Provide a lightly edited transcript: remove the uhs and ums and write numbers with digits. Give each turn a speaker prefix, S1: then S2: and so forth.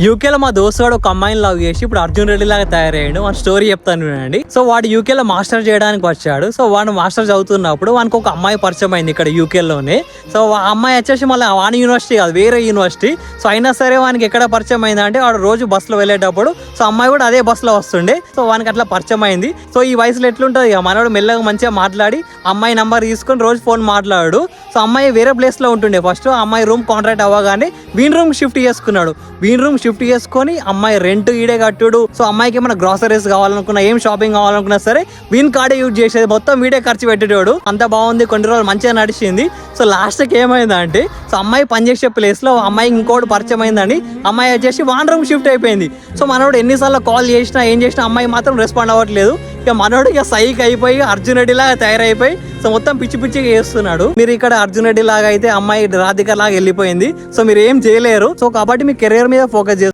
S1: యూకేలో మా దోస్తుగాడు ఒక అమ్మాయిని లవ్ చేసి ఇప్పుడు అర్జున్ రెడ్డి లాగా తయారయ్యాడు. వాడి స్టోరీ చెప్తాను వినండి. సో వాడు యూకేలో మాస్టర్ చేయడానికి వచ్చాడు. సో వాడు మాస్టర్ చదువుతున్నప్పుడు వానికి ఒక అమ్మాయి పరిచయం అయింది ఇక్కడ యూకేలోనే. సో ఆ అమ్మాయి వచ్చేసి మళ్ళీ వాని యూనివర్సిటీ కాదు, వేరే యూనివర్సిటీ. సో అయినా సరే వానికి ఎక్కడ పరిచయం అయింది అంటే వాడు రోజు బస్సులో వెళ్ళేటప్పుడు సో అమ్మాయి కూడా అదే బస్సులో వస్తుండే. సో వానికి అట్లా పరిచయం అయింది. సో ఈ వయసులో ఎట్లుంటుంది ఇక మనోడు మెల్లగా మంచిగా మాట్లాడి అమ్మాయి నంబర్ తీసుకొని రోజు ఫోన్ మాట్లాడాడు. సో అమ్మాయి వేరే ప్లేస్ లో ఉంటుండే. ఫస్ట్ అమ్మాయి రూమ్ కాంట్రాక్ట్ అవ్వగానే వీన్ రూమ్ షిఫ్ట్ చేసుకున్నాడు. వీన్ రూమ్ షిఫ్ట్ చేసుకొని అమ్మాయి రెంట్ ఈడే కట్టుడు. సో అమ్మాయికి ఏమైనా గ్రాసరీస్ కావాలనుకున్నా, ఏం షాపింగ్ కావాలనుకున్నా సరే వీన్ కార్డే యూజ్ చేసేది. మొత్తం వీడే ఖర్చు పెట్టేటోడు. అంత బాగుంది, కొన్ని రోజులు మంచిగా నడిచింది. సో లాస్ట్కి ఏమైందంటే సో అమ్మాయి పనిచేసే ప్లేస్ లో అమ్మాయి ఇంకోటి పరిచయం అయిందండి. అమ్మాయి వచ్చేసి వాన్ రూమ్ షిఫ్ట్ అయిపోయింది. సో మనోడు ఎన్నిసార్లు కాల్ చేసినా ఏం చేసినా అమ్మాయి మాత్రం రెస్పాండ్ అవ్వట్లేదు. ఇక మనోడు ఇక సైక్ అయిపోయి అర్జున్ రెడ్డి లాగా తయారైపోయి సో మొత్తం పిచ్చి పిచ్చిగా చేస్తున్నాడు. మీరు ఇక్కడ అర్జున్ రెడ్డి లాగా అయితే అమ్మాయి రాధిక లాగా వెళ్ళిపోయింది. సో మీరు ఏం చేయలేరు. సో కాబట్టి మీ కెరీర్ మీద ఫోకస్ చేస్తారు.